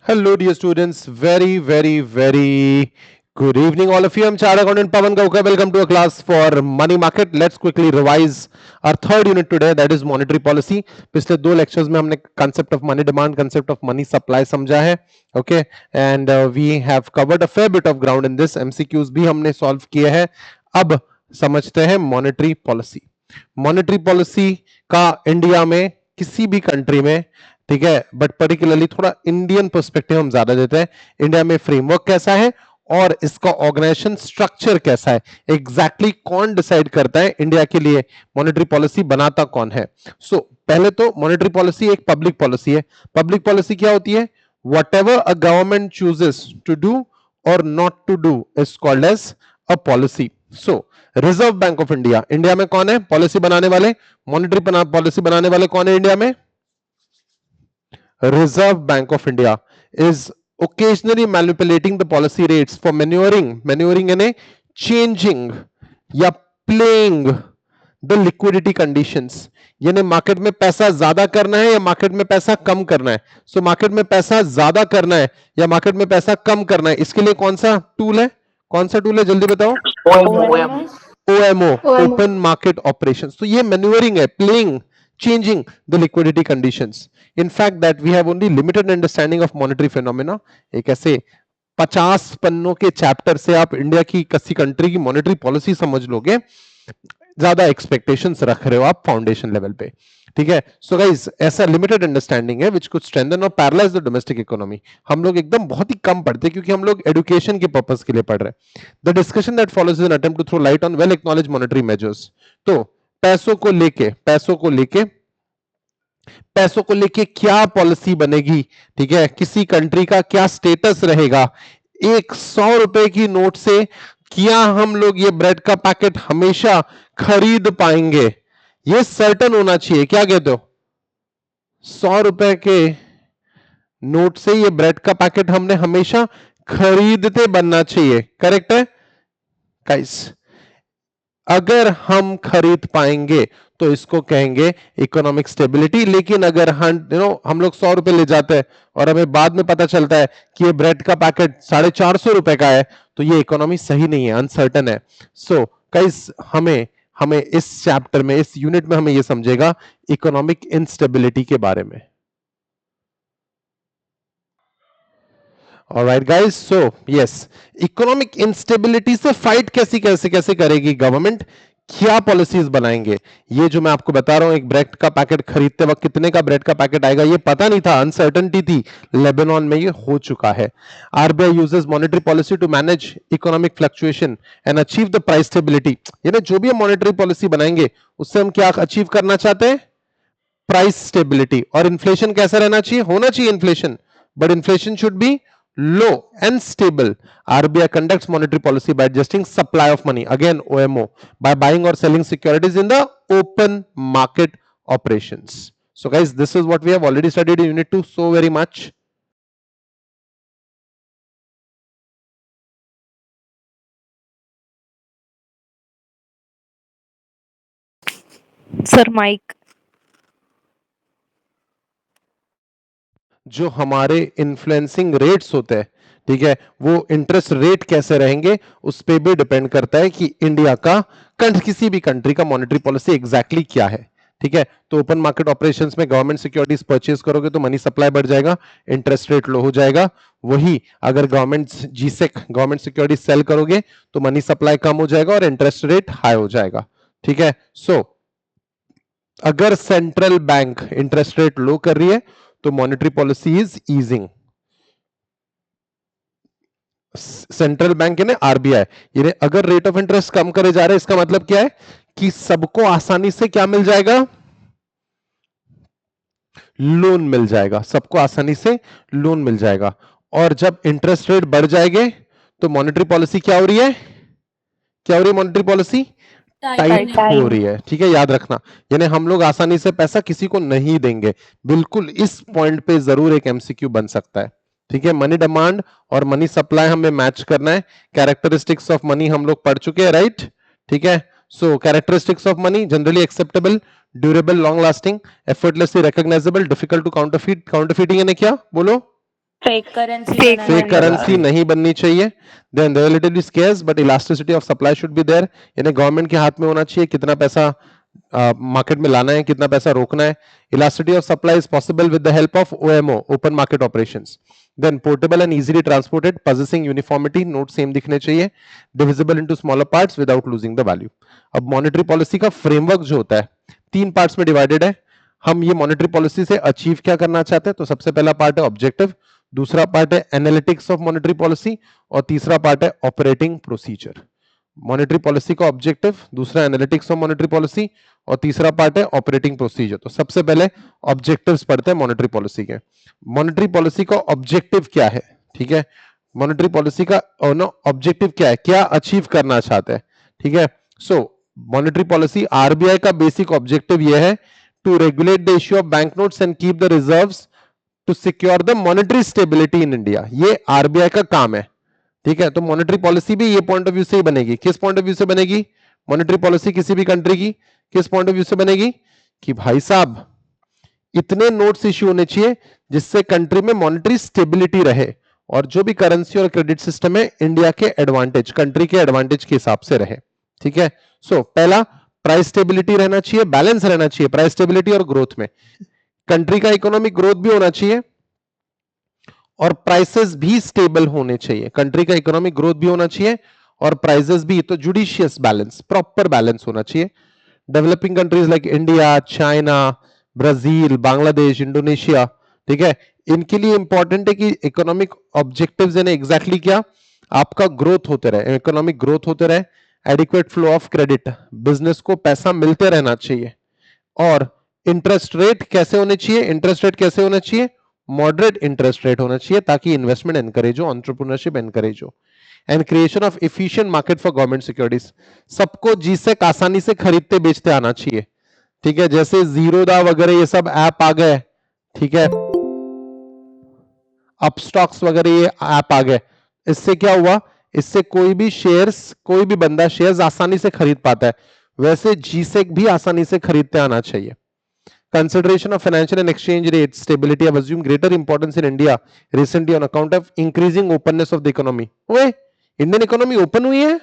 Hello, dear students. Very good evening, all of you. I'm Chartered Accountant Pawan Gaukar. Welcome to a class for money market. Let's quickly revise our third unit today, that is monetary policy. पिछले दो lectures में हमने concept of money demand, concept of money supply समझा है. Okay, and we have covered a fair bit of ground in this. MCQs भी हमने solve किए हैं. अब समझते हैं monetary policy. Monetary policy का इंडिया में किसी भी कंट्री में, ठीक है, बट पर्टिकुलरली थोड़ा इंडियन पर्सपेक्टिव हम ज्यादा देते हैं. इंडिया में फ्रेमवर्क कैसा है और इसका ऑर्गेनाइजेशन स्ट्रक्चर कैसा है, एग्जैक्टली कौन डिसाइड करता है इंडिया के लिए मॉनेटरी पॉलिसी बनाता कौन है. सो पहले तो मॉनेटरी पॉलिसी एक पब्लिक पॉलिसी है. पब्लिक पॉलिसी क्या होती है? Whatever a government chooses to do और not to do is called as a policy. So Reserve Bank of India, India में कौन है पॉलिसी बनाने वाले? मॉनेटरी पॉलिसी बनाने वाले कौन है इंडिया में? Reserve Bank of India is occasionally manipulating the policy rates for manuring यानी changing या playing the liquidity conditions. यानी मार्केट में पैसा ज्यादा करना है या मार्केट में पैसा कम करना है. सो मार्केट में पैसा ज्यादा करना है या मार्केट में पैसा कम करना है, इसके लिए कौन सा टूल है? कौन सा टूल है जल्दी बताओ. OMO. OMO, open market operation. तो ये मैन्यूवरिंग है, playing, changing the liquidity conditions. In fact, that we have only limited understanding of monetary phenomena. एक ऐसे 50 पन्नों के चैप्टर से आप इंडिया की किसी कंट्री की मॉनेटरी पॉलिसी समझ लोगे, ज्यादा एक्सपेक्टेशंस रख रहे हो आप फाउंडेशन लेवल पे. ठीक है. सो गाइस, ऐसा लिमिटेड अंडरस्टैंडिंग है विच कुड स्ट्रेंथन और पैरालाइज द डोमेस्टिक इकोनॉमी. हम लोग एकदम बहुत ही कम पढ़ते हैं क्योंकि हम लोग एजुकेशन के पर्पस के लिए पढ़ रहे हैं. The discussion that follows is an attempt to throw light on well acknowledge monetary measures. तो पैसों को लेके क्या पॉलिसी बनेगी, ठीक है, किसी कंट्री का क्या स्टेटस रहेगा. एक 100 रुपए की नोट से क्या हम लोग ये ब्रेड का पैकेट हमेशा खरीद पाएंगे? ये सर्टन होना चाहिए. क्या कहते हो? 100 रुपए के नोट से ये ब्रेड का पैकेट हमने हमेशा खरीदते बनना चाहिए. करेक्ट है गाइस? अगर हम खरीद पाएंगे तो इसको कहेंगे इकोनॉमिक स्टेबिलिटी. लेकिन अगर हम लोग 100 रुपए ले जाते हैं और हमें बाद में पता चलता है कि ये ब्रेड का पैकेट 450 रुपए का है, तो ये इकोनॉमी सही नहीं है, अनसर्टन है. सो गाइस, हमें हमें इस चैप्टर में, इस यूनिट में हमें ये समझेगा इकोनॉमिक इंस्टेबिलिटी के बारे में. Alright guys, so yes, economic instability से फाइट कैसे करेगी गवर्नमेंट, क्या पॉलिसीज बनाएंगे? ये जो मैं आपको बता रहा हूं, एक ब्रेड का पैकेट खरीदते वक्त कितने का ब्रेड का पैकेट आएगा ये पता नहीं था, अनसर्टेनिटी थी. लेबनान में ये हो चुका है. RBI uses monetary policy to manage economic fluctuation and achieve the price stability. यानी जो भी हम मॉनेटरी पॉलिसी बनाएंगे उससे हम क्या अचीव करना चाहते हैं? Price stability. और इन्फ्लेशन कैसा रहना चाहिए? होना चाहिए inflation, but inflation should be low and stable. RBI conducts monetary policy by adjusting supply of money, again OMO, by buying or selling securities in the open market operations. So guys, this is what we have already studied in unit 2 so very much. Sir, Mike. जो हमारे influencing rates होते हैं, ठीक है, वो interest rate कैसे रहेंगे उस पर भी डिपेंड करता है कि इंडिया का किसी भी कंट्री का मॉनेटरी पॉलिसी एग्जैक्टली क्या है. ठीक है. तो ओपन मार्केट ऑपरेशंस में गवर्नमेंट सिक्योरिटीज परचेज करोगे तो मनी सप्लाई बढ़ जाएगा, इंटरेस्ट रेट लो हो जाएगा. वही अगर गवर्नमेंट सिक्योरिटी सेल करोगे तो मनी सप्लाई कम हो जाएगा और इंटरेस्ट रेट हाई हो जाएगा. ठीक है. सो अगर सेंट्रल बैंक इंटरेस्ट रेट लो कर रही है तो monetary policy is easing. Central bank यानी आरबीआई, यानी अगर रेट ऑफ इंटरेस्ट कम करे जा रहे हैं, इसका मतलब क्या है कि सबको आसानी से क्या मिल जाएगा? लोन मिल जाएगा. सबको आसानी से लोन मिल जाएगा. और जब इंटरेस्ट रेट बढ़ जाएंगे तो मॉनेटरी पॉलिसी क्या हो रही है? क्या हो रही है मॉनेटरी पॉलिसी? टाइट हो रही है. ठीक है, याद रखना. यानी हम लोग आसानी से पैसा किसी को नहीं देंगे. बिल्कुल इस पॉइंट पे जरूर एक एमसीक्यू बन सकता है. ठीक है. मनी डिमांड और मनी सप्लाई हमें मैच करना है. कैरेक्टरिस्टिक्स ऑफ मनी हम लोग पढ़ चुके हैं, राइट? ठीक है. So characteristics of money generally acceptable, durable, long lasting, effortlessly recognisable, difficult to counterfeit. Counterfeiting यानी क्या? बोलो. फेक करेंसी फेक करेंसी नहीं बननी चाहिए. Then relatively scarce but elasticity of supply should be there. यानी गवर्नमेंट के हाथ में होना चाहिए कितना पैसा मार्केट में लाना है, कितना पैसा रोकना है. Elasticity of supply is possible with the help of OMO, open market operations. Then portable and easily transported, possessing uniformity, note same दिखने चाहिए, divisible into smaller parts without losing the value. अब मॉनेटरी पॉलिसी का framework जो होता है 3 parts में divided है. हम ये मॉनेटरी पॉलिसी से अचीव क्या करना चाहते हैं, तो सबसे पहला पार्ट है ऑब्जेक्टिव, दूसरा पार्ट है एनालिटिक्स ऑफ मॉनेटरी पॉलिसी और तीसरा पार्ट है ऑपरेटिंग प्रोसीजर. मॉनेटरी पॉलिसी का ऑब्जेक्टिव, दूसरा एनालिटिक्स ऑफ मॉनेटरी पॉलिसी और तीसरा पार्ट है ऑपरेटिंग प्रोसीजर. तो सबसे पहले ऑब्जेक्टिव्स पढ़ते हैं मॉनेटरी पॉलिसी के. मॉनेटरी पॉलिसी का ऑब्जेक्टिव क्या है, ठीक है. मॉनेटरी पॉलिसी का ऑब्जेक्टिव क्या है, क्या अचीव करना चाहते हैं, ठीक है. सो मॉनेटरी पॉलिसी, आरबीआई का बेसिक ऑब्जेक्टिव यह है to regulate the issue of bank notes and keep the reserves to secure the monetary stability in India. ये आरबीआई का काम है, ठीक है. तो मॉनेटरी पॉलिसी भी ये पॉइंट ऑफ व्यू से ही बनेगी. किस पॉइंट ऑफ व्यू से बनेगी मॉनेटरी पॉलिसी किसी भी कंट्री की, किस पॉइंट ऑफ व्यू से बनेगी कि भाई साहब इतने नोट्स इश्यू होने चाहिए जिससे कंट्री में मॉनेटरी स्टेबिलिटी रहे और जो भी करेंसी और क्रेडिट सिस्टम है इंडिया के एडवांटेज, कंट्री के एडवांटेज के हिसाब से रहे, ठीक है. सो पहला प्राइस स्टेबिलिटी रहना चाहिए, बैलेंस रहना चाहिए प्राइस स्टेबिलिटी और ग्रोथ में. कंट्री का इकोनॉमिक ग्रोथ भी होना चाहिए और प्राइसेस भी स्टेबल होने चाहिए. कंट्री का इकोनॉमिक ग्रोथ भी होना चाहिए और प्राइसेस भी. तो जुडिशियस बैलेंस, प्रॉपर बैलेंस होना चाहिए. Developing countries like India, China, Brazil, Bangladesh, Indonesia, ठीक है, इनके लिए इंपॉर्टेंट है कि इकोनॉमिक ऑब्जेक्टिव्स यानी एग्जैक्टली क्या, आपका ग्रोथ होते रहे, इकोनॉमिक ग्रोथ होते रहे, adequate flow of credit, business को पैसा मिलते रहना चाहिए. और इंटरेस्ट रेट कैसे होने चाहिए, इंटरेस्ट रेट कैसे होना चाहिए, मॉडरेट इंटरेस्ट रेट होना चाहिए ताकि इन्वेस्टमेंट एनकरेज हो, एंटरप्रेन्योरशिप एनकरेज हो. And creation of efficient market for government securities, सबको जीसेक आसानी से खरीदते बेचते आना चाहिए, ठीक है. जैसे जीरोदा वगैरह ये सब ऐप आ गए, ठीक है, अपस्टॉक्स वगैरह ये ऐप आ गए. इससे क्या हुआ, इससे कोई भी शेयर्स, कोई भी बंदा शेयर्स आसानी से खरीद पाता है. वैसे जीसेक भी आसानी से खरीदते आना चाहिए. Consideration of financial and exchange rate stability have assumed greater importance in India recently on account of increasing openness of the economy. ओए, इंडियन इकोनॉमी ओपन हुई है.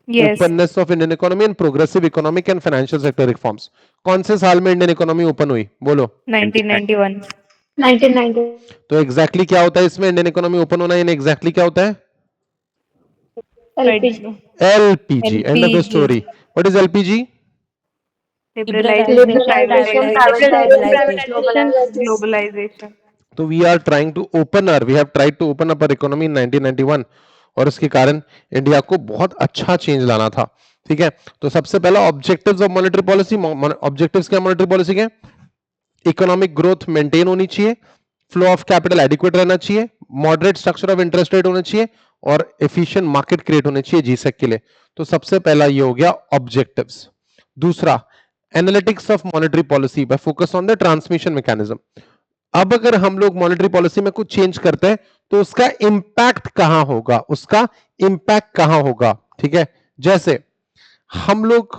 Yes. Openness of Indian economy and progressive economic and financial sector reforms. कौन से साल में Indian economy open हुई, बोलो. 1991. 1990. तो एग्जैक्टली क्या होता है इसमें इंडियन इकोनॉमी ओपन होना, यानी एग्जैक्टली क्या होता है, LPG. LPG. End of the story. What is LPG? Liberalization, Liberalization, privatization, globalization. तो we are trying to open we have tried to open up our economy in 1991 और इसके कारण India को बहुत अच्छा चेंज लाना था, ठीक है. तो सबसे पहला objectives of monetary policy, objectives क्या मॉनेटरी पॉलिसी के, इकोनॉमिक ग्रोथ मेंटेन होनी चाहिए, फ्लो ऑफ कैपिटल एडिक्वेट रहना चाहिए, moderate structure of interest rate होना चाहिए और एफिशिएंट मार्केट क्रिएट होने चाहिए जीसेक के लिए. तो सबसे पहला ये हो गया ऑब्जेक्टिव्स. दूसरा analytics of monetary policy bye focus on the transmission mechanism. अब अगर हम लोग मॉनेटरी पॉलिसी में कुछ चेंज करते हैं तो उसका इंपैक्ट कहां होगा, उसका इंपैक्ट कहां होगा, ठीक है. जैसे हम लोग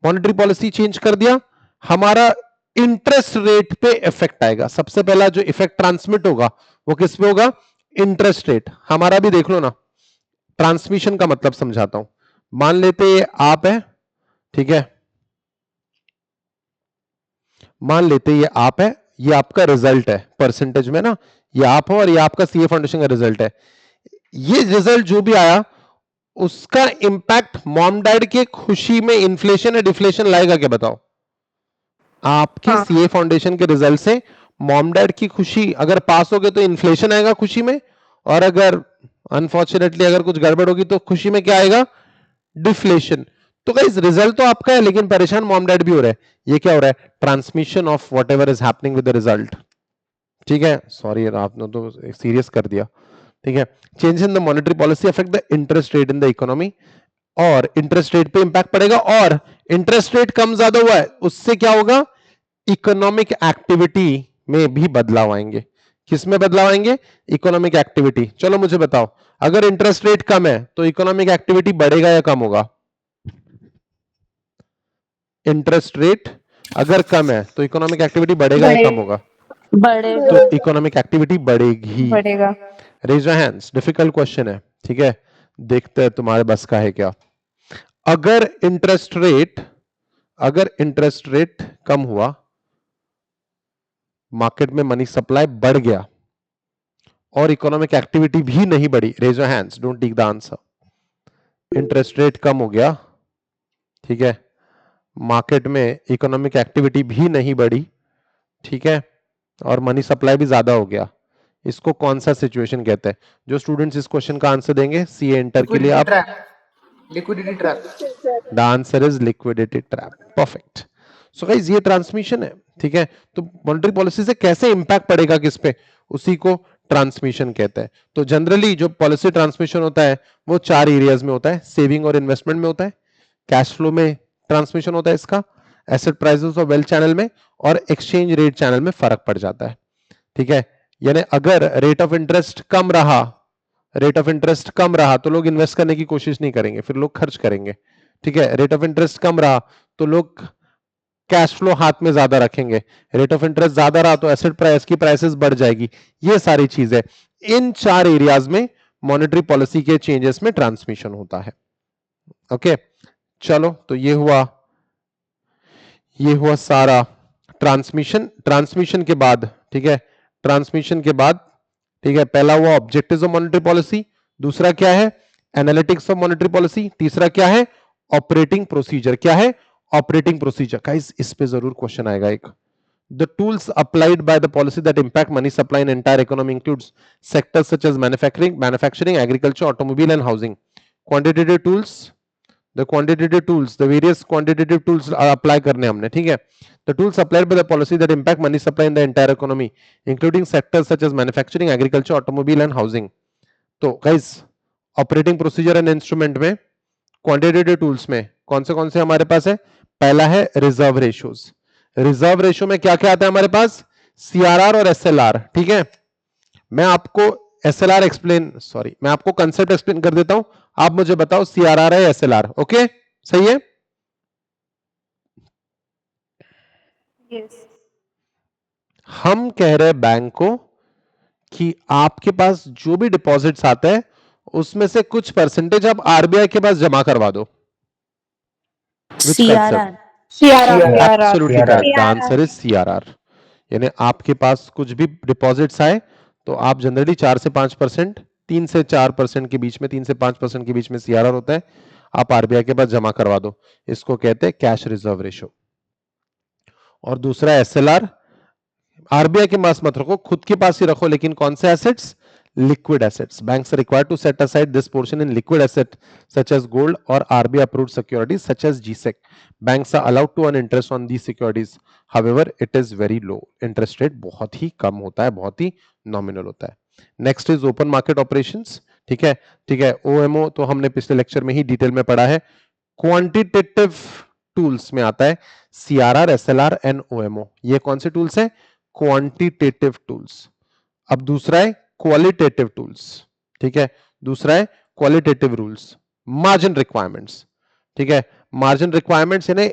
मॉनेटरी पॉलिसी चेंज कर दिया, हमारा इंटरेस्ट रेट पे इफेक्ट आएगा. सबसे पहला जो इफेक्ट ट्रांसमिट होगा वो किस पे होगा, इंटरेस्ट रेट. हमारा भी देख लो ना, ट्रांसमिशन का मतलब समझाता हूं. मान लेते ये आप है, ठीक है, मान लेते ये आप है, ये आपका रिजल्ट है परसेंटेज में ना, ये आप हो और ये आपका सीए फाउंडेशन का रिजल्ट है. ये रिजल्ट जो भी आया उसका इंपैक्ट मॉम डैड के खुशी में इन्फ्लेशन या डिफ्लेशन लाएगा क्या, बताओ. आपके सीए फाउंडेशन के रिजल्ट से मॉम डैड की खुशी, अगर पास हो गए तो इन्फ्लेशन आएगा खुशी में, और अगर अनफॉर्चुनेटली अगर कुछ गड़बड़ होगी तो खुशी में क्या आएगा, डिफ्लेशन. तो गाइस रिजल्ट तो आपका है लेकिन परेशान मॉम डैड भी हो रहा है. ये क्या हो रहा है, transmission of whatever is happening with the result, ठीक है. सॉरी आपने तो सीरियस कर दिया, ठीक है. Change in the monetary policy affect the interest rate in the economy, और इंटरेस्ट रेट पे इंपैक्ट पड़ेगा. और इंटरेस्ट रेट कम ज्यादा हुआ है उससे क्या होगा, इकोनॉमिक एक्टिविटी में भी बदलाव आएंगे. किसमें बदलाव आएंगे, इकोनॉमिक एक्टिविटी. चलो मुझे बताओ, अगर इंटरेस्ट रेट कम है तो इकोनॉमिक एक्टिविटी बढ़ेगा या कम होगा, इंटरेस्ट रेट अगर कम है तो इकोनॉमिक एक्टिविटी बढ़ेगा या कम होगा, बढ़ेगा। तो इकोनॉमिक एक्टिविटी बढ़ेगी। बढ़ेगा। Raise your hands, difficult question है, ठीक है, देखते हैं तुम्हारे बस का है क्या। अगर इंटरेस्ट रेट कम हुआ, मार्केट में मनी सप्लाई बढ़ गया और इकोनॉमिक एक्टिविटी भी नहीं बढ़ी, raise your hands, don't take the answer. Interest rate कम हो गया, ठीक है, मार्केट में इकोनॉमिक एक्टिविटी भी नहीं बढ़ी, ठीक है, और मनी सप्लाई भी ज्यादा हो गया, इसको कौन सा सिचुएशन कहते हैं? जो स्टूडेंट्स इस क्वेश्चन का आंसर देंगे सीए इंटर के लिए आप, liquidity trap. The answer is liquidity trap, perfect. So guys ये ट्रांसमिशन है, ठीक है, तो मॉनेटरी पॉलिसी से कैसे इंपैक्ट पड़ेगा किस पे, उसी को ट्रांसमिशन कहते हैं। तो जनरली जो पॉलिसी ट्रांसमिशन होता है वो 4 एरियाज में होता है, सेविंग और इन्वेस्टमेंट में होता है, कैश फ्लो में ट्रांसमिशन होता है इसका, एसेट प्राइसेस और वेल्थ चैनल में, और एक्सचेंज रेट चैनल में फर्क पड़ जाता है, ठीक है। यानी अगर रेट ऑफ इंटरेस्ट कम रहा तो लोग इन्वेस्ट करने की कोशिश नहीं करेंगे, फिर लोग खर्च करेंगे, ठीक है। रेट ऑफ इंटरेस्ट कम रहा तो लोग कैश फ्लो हाथ में ज्यादा रखेंगे, रेट ऑफ इंटरेस्ट ज्यादा रहा तो एसेट प्राइस की प्राइसेस बढ़ जाएगी। ये सारी चीजें, इन 4 एरियाज में मॉनेटरी पॉलिसी के चेंजेस में ट्रांसमिशन होता है। ओके, चलो, तो ये हुआ सारा ट्रांसमिशन के बाद, ठीक है, ट्रांसमिशन के बाद, ठीक है, पहला हुआ ऑब्जेक्टिव्स ऑफ मॉनेटरी पॉलिसी, दूसरा क्या है एनालिटिक्स ऑफ मॉनेटरी पॉलिसी, तीसरा क्या है ऑपरेटिंग प्रोसीजर। क्या है ऑपरेटिंग प्रोसीजर? गाइस इस पे जरूर क्वेश्चन आएगा एक। The tools applied by the policy that impact money supply in entire economy includes sectors such as manufacturing, agriculture, automobile, and housing. Quantitative tools, the various quantitative tools apply करने हमने, ठीक है। The tools applied by the policy that impact money supply in the entire economy, including sectors such as manufacturing, agriculture, automobile, and housing. तो guys, operating procedure and instrument में, quantitative tools में कौन से हमारे पास है? पहला है रिजर्व रेशियोज। रिजर्व रेशियो में क्या क्या आता है हमारे पास? सीआरआर और एसएलआर, ठीक है। मैं आपको मैं आपको कंसेप्ट एक्सप्लेन कर देता हूं, आप मुझे बताओ सीआरआर है एसएलआर। ओके, सही है। Yes. हम कह रहे हैं बैंक को कि आपके पास जो भी डिपॉजिट्स आते हैं उसमें से कुछ परसेंटेज आप आरबीआई के पास जमा करवा दो। CRR। Absolutely correct. The answer is CRR. यानी आपके पास कुछ भी डिपॉजिट्स आए तो आप जनरली 4 से 5%, 3 से 4% के बीच में, 3 से 5% के बीच में सीआरआर होता है, आप आरबीआई के पास जमा करवा दो, इसको कहते हैं कैश रिजर्व रेशियो। और दूसरा एसएलआर, आरबीआई के पास मत रखो, खुद के पास ही रखो, लेकिन कौन से assets? Liquid assets. Banks are required to set aside this portion in liquid asset such as gold और RBI approved securities such as G sec. Banks are allowed to earn interest on the securities, however it is very low, interest rate बहुत ही कम होता है, बहुत ही nominal होता है। Next is open market operations, ठीक है, ठीक है। ओएमओ तो हमने पिछले लेक्चर में ही डिटेल में पढ़ा है। क्वांटिटेटिव टूल्स में आता है सीआरआर, एसएलआर एंड ओएमओ। ये कौन से टूल्स हैं? Quantitative tools. अब दूसरा है क्वालिटेटिव टूल्स, ठीक है, दूसरा है क्वालिटेटिव रूल्स। मार्जिन रिक्वायरमेंट्स, ठीक है, मार्जिन रिक्वायरमेंट्स यानी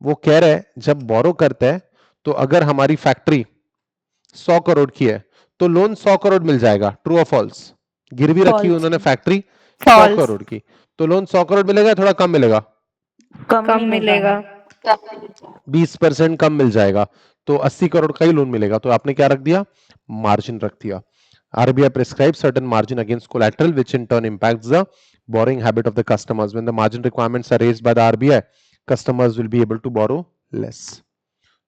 वो कह रहे हैं जब बोरो करते हैं तो अगर हमारी फैक्ट्री 100 करोड़ की है तो लोन 100 करोड़ मिल जाएगा, ट्रू और फॉल्स? गिरवी रखी False। उन्होंने फैक्ट्री 100 करोड़ की, तो लोन 100 करोड़ मिलेगा, थोड़ा कम मिलेगा, कम मिलेगा। 20% कम मिल जाएगा, तो 80 करोड़ का ही लोन मिलेगा। तो आपने क्या रख दिया? मार्जिन रख दिया। RBI prescribes certain margin against collateral, which in turn impacts the borrowing habit of the customers. When the margin requirements are raised by the RBI, customers will be able to borrow less.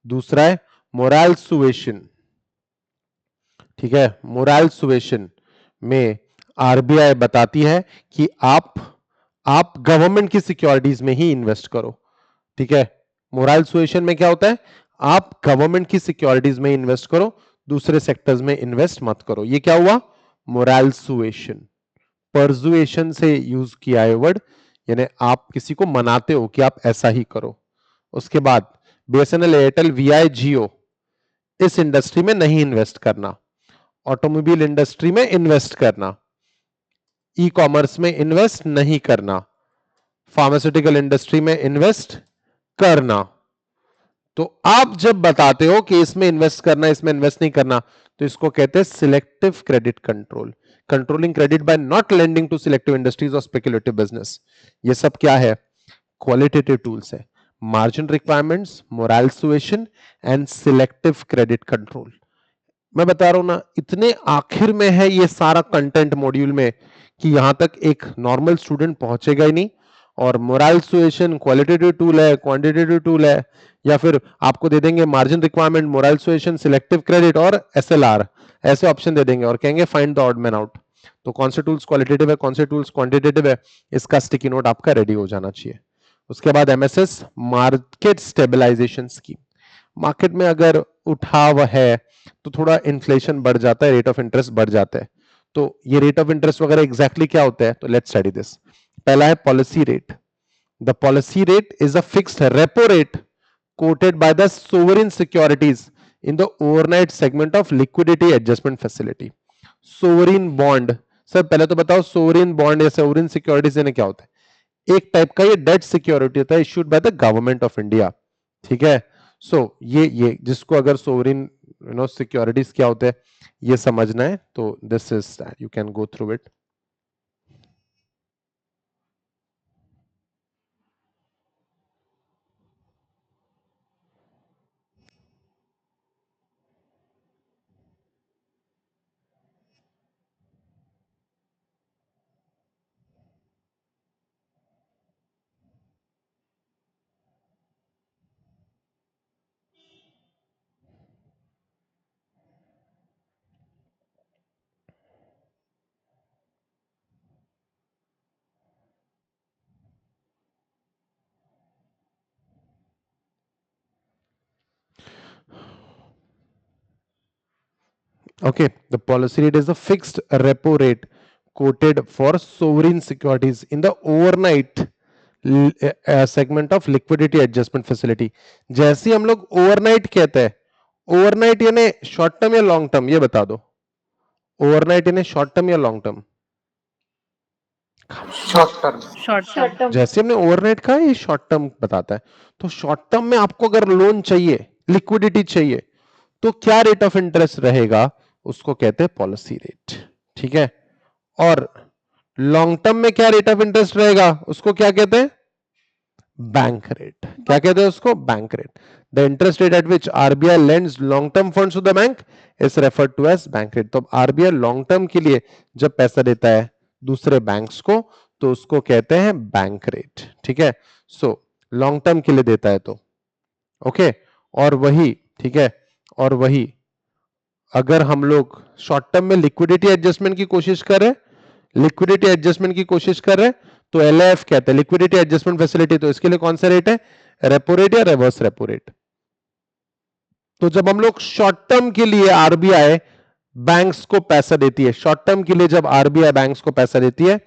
दूसरा है moral suasion, ठीक है, moral suasion में RBI बताती है कि आप government की सिक्योरिटीज में ही इन्वेस्ट करो, ठीक है। मोरल सुएशन में क्या होता है? आप गवर्नमेंट की सिक्योरिटीज में इन्वेस्ट करो, दूसरे सेक्टर्स में इन्वेस्ट मत करो। ये क्या हुआ? Moral suasion. परजुएशन से यूज किया है वर्ड, यानी आप किसी को मनाते हो कि आप ऐसा ही करो। उसके बाद बीएसएनएल, एयरटेल, वीआई, जियो, इस इंडस्ट्री में नहीं इन्वेस्ट करना, ऑटोमोबाइल इंडस्ट्री में इन्वेस्ट करना, ई कॉमर्स में इन्वेस्ट नहीं करना, फार्मास्यूटिकल इंडस्ट्री में इन्वेस्ट करना, तो आप जब बताते हो कि इसमें इन्वेस्ट करना, इसमें इन्वेस्ट नहीं करना, तो इसको कहते हैं selective credit control, controlling credit by not lending to selective industries और स्पेक्युलेटिव बिजनेस। ये सब क्या है? क्वालिटेटिव टूल्स है। Margin requirements, moral suasion and selective credit control. मैं बता रहा हूं ना, इतने आखिर में है ये सारा कंटेंट मॉड्यूल में कि यहां तक एक नॉर्मल स्टूडेंट पहुंचेगा ही नहीं। और मोरल सुएशन क्वालिटेटिव टूल है, क्वांटिटेटिव टूल है, या फिर आपको दे देंगे margin requirement, moral suasion, selective credit और एसएलआर, ऐसे ऑप्शन दे देंगे और कहेंगे find the odd man out. तो कौन से टूल्स क्वालिटेटिव है, कौन से टूल्स क्वांटिटेटिव है, इसका स्टिकी नोट आपका रेडी हो जाना चाहिए। उसके बाद MSS market stabilisation scheme. Market में अगर उठाव है तो थोड़ा इन्फ्लेशन बढ़ जाता है, रेट ऑफ इंटरेस्ट बढ़ जाता है। तो ये रेट ऑफ इंटरेस्ट वगैरह एग्जैक्टली क्या होता है, तो लेट्स स्टडी दिस। पहला है policy rate. The policy rate is a fixed repo rate quoted by the sovereign securities in the overnight segment of liquidity adjustment facility. sovereign bond, sir पहले तो बताओ sovereign bond या sovereign securities यानी क्या होता है? एक टाइप का ये डेट सिक्योरिटी होता है issued by the government of India, ठीक है। सो ये जिसको अगर सोवरिन सिक्योरिटीज क्या होते हैं ये समझना है, तो this is that, you can go through it. Okay, the policy rate is a fixed repo rate quoted for sovereign securities in the overnight segment of liquidity adjustment facility. जैसे ही हम लोग ओवरनाइट कहते हैं, ओवरनाइट यानी short term या long term, ये बता दो। ओवरनाइट यानी शॉर्ट टर्म या long term? Short term. Short term. जैसे हमने ओवरनाइट कहा, ये शॉर्ट टर्म बताता है। तो शॉर्ट टर्म में आपको अगर लोन चाहिए, लिक्विडिटी चाहिए, तो क्या रेट ऑफ इंटरेस्ट रहेगा, उसको कहते हैं पॉलिसी रेट, ठीक है। और लॉन्ग टर्म में क्या रेट ऑफ इंटरेस्ट रहेगा, उसको क्या कहते हैं? Bank rate. क्या कहते हैं उसको? Bank rate. The interest rate at which RBI lends long term funds to the bank is referred to as bank rate. तो आरबीआई लॉन्ग टर्म के लिए जब पैसा देता है दूसरे बैंक्स को, तो उसको कहते हैं बैंक रेट, ठीक है। सो लॉन्ग टर्म के लिए देता है तो ओके। और वही, ठीक है, और वही अगर हम लोग शॉर्ट टर्म में लिक्विडिटी एडजस्टमेंट की कोशिश करें, लिक्विडिटी एडजस्टमेंट की कोशिश कर रहे हैं, तो एलएफ कहते हैं लिक्विडिटी एडजस्टमेंट फैसिलिटी। तो इसके लिए कौन सा रेट है? रेपो रेट या रिवर्स रेपो रेट। तो जब हम लोग शॉर्ट टर्म के लिए आरबीआई बैंक्स को पैसा देती है, शॉर्ट टर्म के लिए जब आरबीआई बैंक्स को पैसा देती है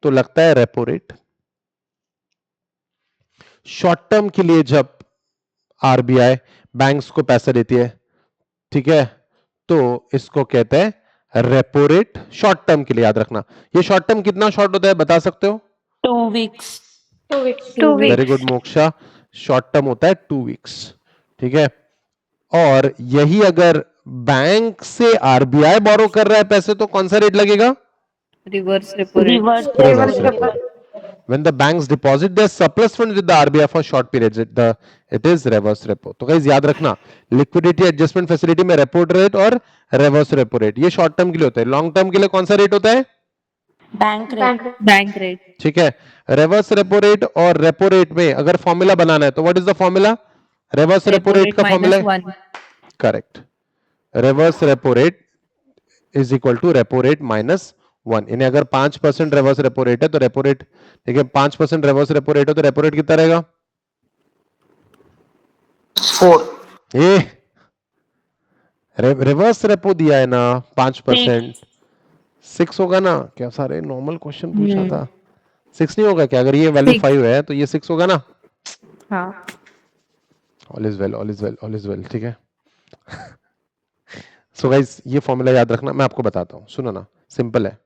तो लगता है रेपो रेट। शॉर्ट टर्म के लिए जब आरबीआई बैंक्स को पैसा देती है, ठीक है, तो इसको कहते हैं रेपो रेट। शॉर्ट टर्म के लिए याद रखना। ये शॉर्ट टर्म कितना शॉर्ट होता है बता सकते हो? 2 weeks. 2 very weeks। Good moksha, short term होता है 2 वीक्स, ठीक है। और यही अगर बैंक से आरबीआई बोरो कर रहा है पैसे, तो कौन सा रेट लगेगा? Reverse repo rate. Reverse repo. When the banks deposit their surplus funds with the RBI for short periods, it is reverse repo। तो गाइस याद रखना, लिक्विडिटी एडजस्टमेंट फैसिलिटी में रेपो रेट और रिवर्स रेपो रेट ये short term के लिए होता है। लॉन्ग टर्म के लिए कौन सा रेट होता है? Bank rate. Bank rate. ठीक है। रिवर्स रेपो रेट और रेपो रेट में अगर फॉर्मूला बनाना है तो what is the formula? Reverse repo rate का फॉर्मूला है, -1. Correct, reverse repo rate is equal to repo rate minus 1। यानी अगर 5% रिवर्स रेपो रेट है तो रेपो रेट, देखिए 5% रिवर्स रेपो रेट है तो रेपो रेट कितना रहेगा? 4। ए रिवर्स रेपो दिया है ना 5%, 6 होगा ना? क्या सारे नॉर्मल क्वेश्चन पूछा था? 6 नहीं होगा क्या? अगर ये वैल्यू 5 है तो ये 6 होगा ना? हाँ. All is well, all is well, all is well, ठीक है। सो गाइस ये फॉर्मूला याद रखना, मैं आपको बताता हूं, सुनो ना, सिंपल है।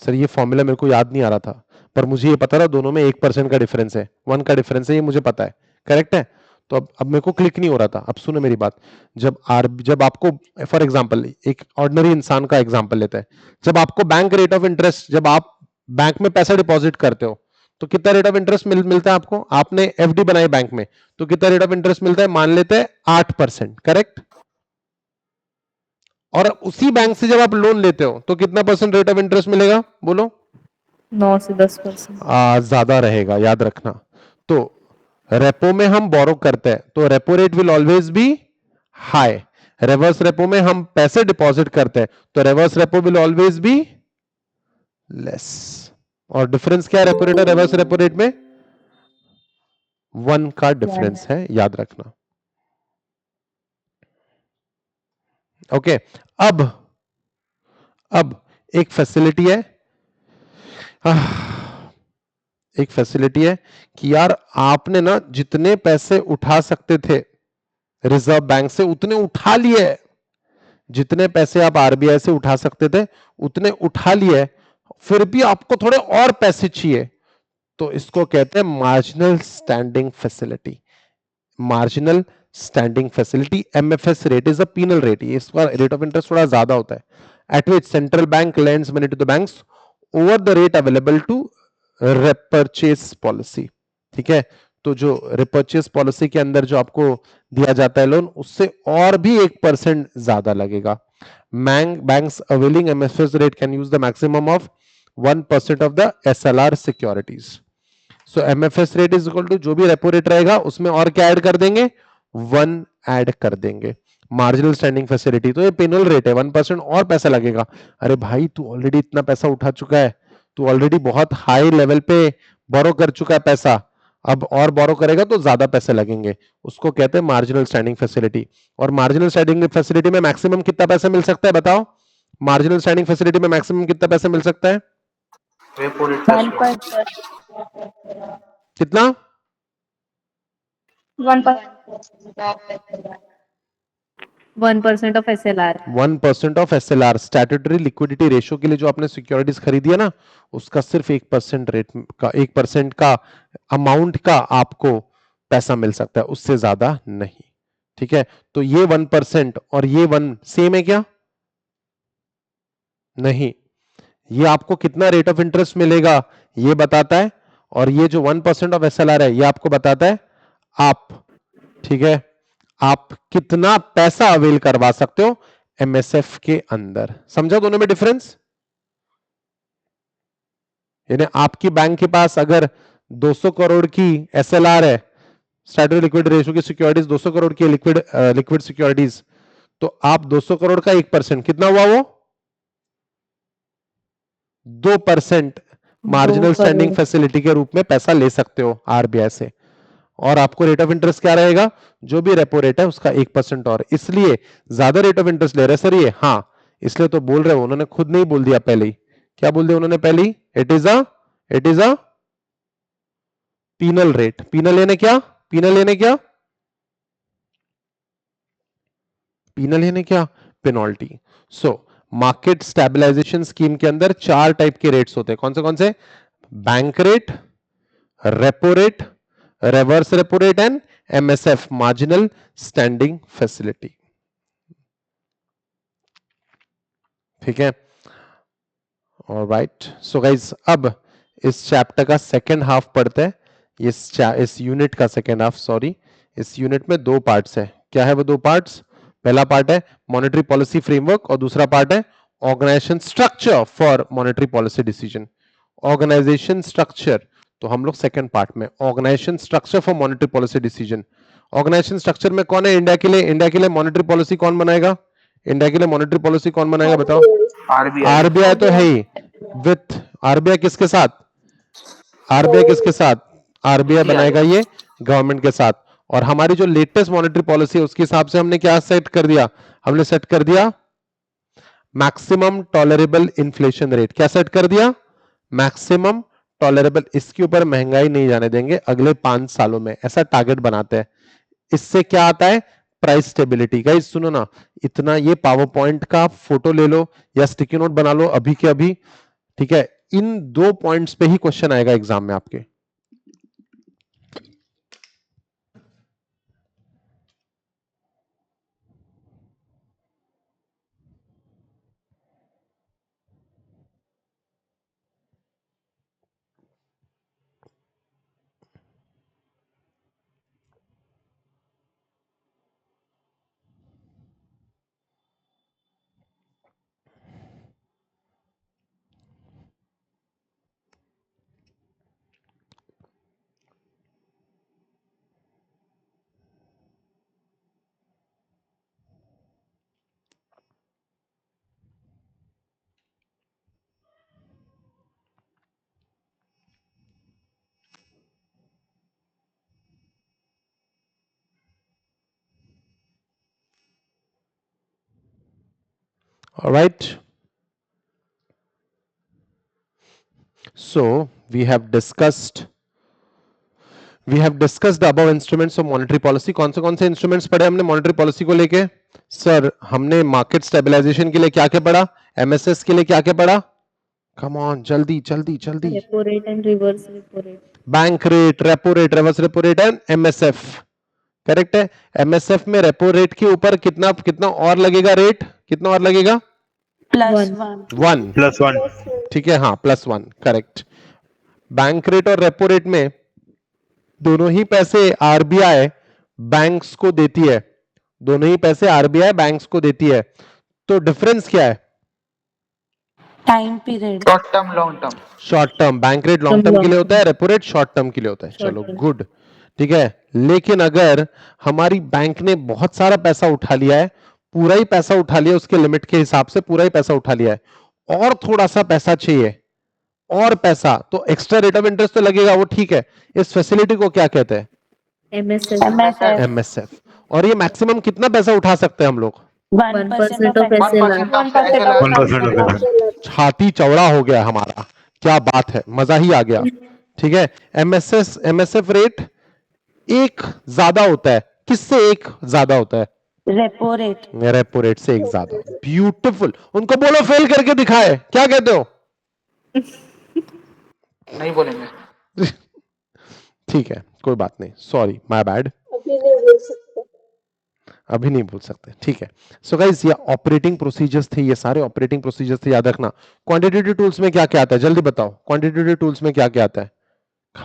सर ये फॉर्मूला मेरे को याद नहीं आ रहा था, पर मुझे ये पता था दोनों में 1% का डिफरेंस है, 1 का डिफरेंस है, ये मुझे पता है, करेक्ट है। तो अब मेरे को क्लिक नहीं हो रहा था। अब सुनो मेरी बात, जब आपको फॉर एग्जांपल एक ऑर्डिनरी इंसान का एग्जांपल लेते हैं, जब आपको बैंक रेट ऑफ इंटरेस्ट, जब आप बैंक में पैसा डिपॉजिट करते हो तो कितना रेट ऑफ इंटरेस्ट मिलता है आपको? आपने एफडी बनाई बैंक में तो कितना रेट ऑफ इंटरेस्ट मिलता है? मान लेते हैं 8%, करेक्ट? और उसी बैंक से जब आप लोन लेते हो तो कितना परसेंट रेट ऑफ इंटरेस्ट मिलेगा? बोलो। 9 से 10%। ज्यादा रहेगा, याद रखना। तो रेपो में हम बोरो करते हैं तो repo rate will always be high. Reverse repo में हम पैसे डिपॉजिट करते हैं तो reverse repo will always be less. और डिफरेंस क्या है रेपो रेट और रिवर्स रेपो रेट में? 1 का डिफरेंस है, याद रखना। ओके, अब एक फैसिलिटी है, एक फैसिलिटी है कि यार आपने ना जितने पैसे उठा सकते थे रिजर्व बैंक से उतने उठा लिए, जितने पैसे आप आरबीआई से उठा सकते थे उतने उठा लिए, फिर भी आपको थोड़े और पैसे चाहिए, तो इसको कहते हैं marginal standing facility. Marginal standing facility, MFS rate is a penal rate, इसका रेट ऑफ इंटरेस्ट थोड़ा ज्यादा होता है, at which central bank lends money to the banks over the rate available to repurchase policy. ठीक है, तो जो repurchase policy के अंदर जो आपको दिया जाता है लोन, उससे और भी 1% ज्यादा लगेगा। Banks availing MFS rate can use the maximum of 1% of the SLR securities. So MFS rate is equal to जो भी रेपो रेट रहेगा उसमें और क्या ऐड कर देंगे? 1 ऐड कर देंगे। मार्जिनल स्टैंडिंग फैसिलिटी तो ये पेनल रेट है, 1% और पैसा लगेगा। अरे भाई तू ऑलरेडी इतना पैसा उठा चुका है, तू ऑलरेडी बहुत हाई लेवल पे बोरो कर चुका है पैसा, अब और बोरो करेगा तो ज्यादा पैसे लगेंगे, उसको कहते हैं मार्जिनल स्टैंडिंग फैसिलिटी। और मार्जिनल स्टैंडिंग फैसिलिटी में मैक्सिमम कितना पैसा मिल सकता है बताओ? मार्जिनल स्टैंडिंग फैसिलिटी में मैक्सिमम कितना पैसा मिल सकता है? रेपो रेट प्लस कितना? 1% of SLR। 1% of SLR, statutory liquidity ratio के लिए जो आपने सिक्योरिटीज खरीदी है ना, उसका सिर्फ 1% रेट का, 1% का अमाउंट का आपको पैसा मिल सकता है, उससे ज्यादा नहीं। ठीक है, तो ये 1% और ये 1 सेम है क्या? नहीं, ये आपको कितना रेट ऑफ इंटरेस्ट मिलेगा ये बताता है, और ये जो 1% ऑफ एसएलआर है ये आपको बताता है आप, ठीक है, आप कितना पैसा अवेल करवा सकते हो एमएसएफ के अंदर। समझा दोनों में डिफरेंस? यानी आपकी बैंक के पास अगर 200 करोड़ की एसएलआर है, स्टैट्यूटरी लिक्विड रेशियो की सिक्योरिटीज 200 करोड़ की लिक्विड सिक्योरिटीज, तो आप 200 करोड़ का 1% कितना हुआ? वो 2% मार्जिनल स्टैंडिंग फैसिलिटी के रूप में पैसा ले सकते हो आरबीआई से। और आपको रेट ऑफ इंटरेस्ट क्या रहेगा? जो भी रेपो रेट है उसका 1% और, इसलिए ज्यादा रेट ऑफ इंटरेस्ट ले रहे सर ये, हाँ इसलिए तो बोल रहे हो, उन्होंने खुद नहीं बोल दिया पहले ही। क्या बोल दिया उन्होंने पहले ही? It is a penal rate. Penal यानी क्या? पीनल यानी क्या? पीनल यानी क्या? Penalty. So market stabilisation scheme के अंदर 4 टाइप के रेट्स होते हैं। कौन से? Bank rate, repo rate, reverse repo rate and MSF, marginal standing facility. ठीक है, ऑलराइट। सो गाइस अब इस चैप्टर का सेकेंड हाफ पढ़ते हैं। इस यूनिट का सेकेंड हाफ, सॉरी, इस यूनिट में 2 पार्ट्स है। क्या है वो 2 पार्ट्स? पहला पार्ट है मॉनेटरी पॉलिसी फ्रेमवर्क और दूसरा पार्ट है organization structure for monetary policy decision. Organization structure तो हम लोग सेकंड पार्ट में, organization structure for monetary policy decision. Organization structure में कौन है इंडिया के लिए? इंडिया के लिए मॉनेटरी पॉलिसी कौन बनाएगा? इंडिया के लिए मॉनेटरी पॉलिसी कौन बनाएगा बताओ? आरबीआई तो है ही, विथ आरबीआई किसके साथ? आरबीआई किसके साथ? आरबीआई बनाएगा ये गवर्नमेंट के साथ। और हमारी जो लेटेस्ट मॉनेटरी पॉलिसी है उसके हिसाब से हमने क्या सेट कर दिया? हमने सेट कर दिया मैक्सिमम टॉलरेबल इन्फ्लेशन रेट। क्या सेट कर दिया? Maximum tolerable. इसके ऊपर महंगाई नहीं जाने देंगे अगले 5 सालों में, ऐसा टारगेट बनाते हैं। इससे क्या आता है? Price stability. गाइस सुनो ना, इतना ये पावर पॉइंट का फोटो ले लो या स्टिकी नोट बना लो अभी के अभी, ठीक है? इन 2 पॉइंट्स पे ही क्वेश्चन आएगा एग्जाम में आपके। All right. So we have discussed the above instruments of monetary policy. कौन से इंस्ट्रूमेंट्स पढ़े हमने मॉनेटरी पॉलिसी को लेके? सर हमने मार्केट स्टेबलाइजेशन के लिए क्या क्या पढ़ा? एमएसएस के लिए क्या क्या पढ़ा? कम ऑन, जल्दी जल्दी जल्दी. Repo rate and reverse repo rate. Bank rate, repo rate, reverse repo rate and MSF. Correct है. एमएसएफ में रेपो रेट के ऊपर कितना कितना और लगेगा रेट? कितना और लगेगा? +1 1. +1. ठीक है, हाँ +1. करेक्ट. बैंक रेट और रेपो रेट में दोनों ही पैसे आरबीआई बैंक्स को देती है. दोनों ही पैसे आरबीआई बैंक्स को देती है. तो डिफरेंस क्या है? Time period short term long term. Short term. Bank rate long term के लिए होता है, रेपो रेट शॉर्ट टर्म के लिए होता है. चलो गुड. ठीक है. लेकिन अगर हमारी बैंक ने बहुत सारा पैसा उठा लिया है, पूरा ही पैसा उठा लिया, उसके लिमिट के हिसाब से पूरा ही पैसा उठा लिया है, और थोड़ा सा पैसा चाहिए, और पैसा, तो एक्स्ट्रा रेट ऑफ इंटरेस्ट तो लगेगा, वो ठीक है. इस फैसिलिटी को क्या कहते हैं? MSF. एमएसएफ. और ये मैक्सिमम कितना पैसा उठा सकते हैं हम लोग? 1% of SLR. 1% of the छाती चौड़ा हो गया हमारा. क्या बात है, मजा ही आ गया. ठीक है. एमएसएफ रेट एक ज्यादा होता है. किससे एक ज्यादा होता है? रेपो रेट रेपो रेट से एक ज्यादा. ब्यूटीफुल. उनको बोलो फेल करके दिखाए. क्या कहते हो? नहीं बोलेंगे. ठीक है, कोई बात नहीं. Sorry, my bad. अभी नहीं बोल सकते. ठीक है. सो गाइस, ये ऑपरेटिंग प्रोसीजर्स थे, ये सारे ऑपरेटिंग प्रोसीजर्स थे. याद रखना. क्वांटिटेटिव टूल्स में क्या क्या आता है? जल्दी बताओ. क्वांटिटेटिव टूल्स में क्या क्या आता है?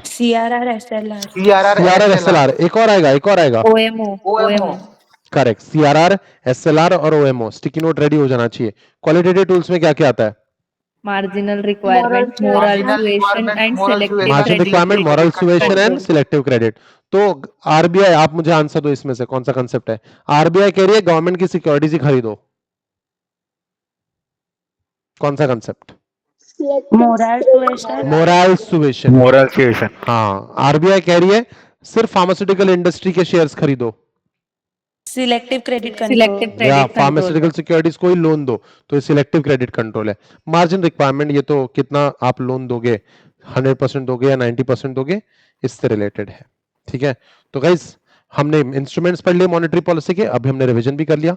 CRR SLR CRR, SLR. एक और आएगा, एक और आएगा. OMO. करेक्ट. सीआरआर, एसएलआर और ओएमओ. स्टिकी नोट रेडी हो जाना चाहिए. क्वालिटेटिव टूल्स में क्या क्या आता है? Marginal requirement, moral suasion and selective margin credit. Requirement, moral suasion and selective credit. तो आरबीआई, आप मुझे आंसर दो इसमें से कौन सा कंसेप्ट है? आरबीआई कह रही है गवर्नमेंट की सिक्योरिटीज ही खरीदो. कौन सा concept? Moral suasion moral suasion. moral suasion. हाँ, आरबीआई कह रही है सिर्फ फार्मास्यूटिकल इंडस्ट्री के शेयर्स खरीदो, सिलेक्टिव क्रेडिट Selective कंट्रोल या credit control. फार्मास्यूटिकल सिक्योरिटीज को ही लोन दो, तो ये सिलेक्टिव क्रेडिट कंट्रोल है. मार्जिन रिक्वायरमेंट, ये तो कितना आप लोन दोगे, 100% दोगे या 90% दोगे, इससे रिलेटेड है. ठीक है. तो गाइस, हमने इंस्ट्रूमेंट्स पढ़ लिए मॉनेटरी पॉलिसी के. अभी हमने रिवीजन भी कर लिया.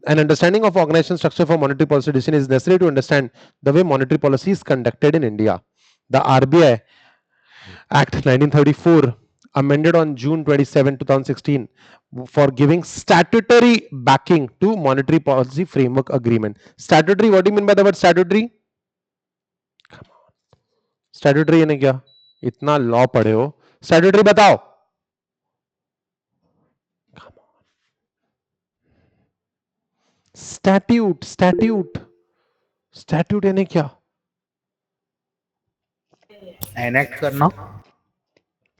An understanding of organization structure for monetary policy decision is necessary to understand the way monetary policy is conducted in India. The RBI act 1934 amended on June 27, 2016 for giving statutory backing to monetary policy framework agreement. Statutory, what do you mean by the word statutory? Come on. Statutory यानी क्या? इतना law पढ़े हो, statutory बताओ. Come on. statute यानी क्या? Enact करना.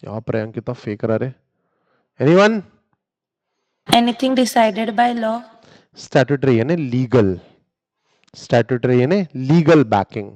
यहाँ पर अंकिता फेक रहा रे. Anyone? Anything decided by law statutory यानी लीगल. स्टैट्यूटरी यानी लीगल बैकिंग.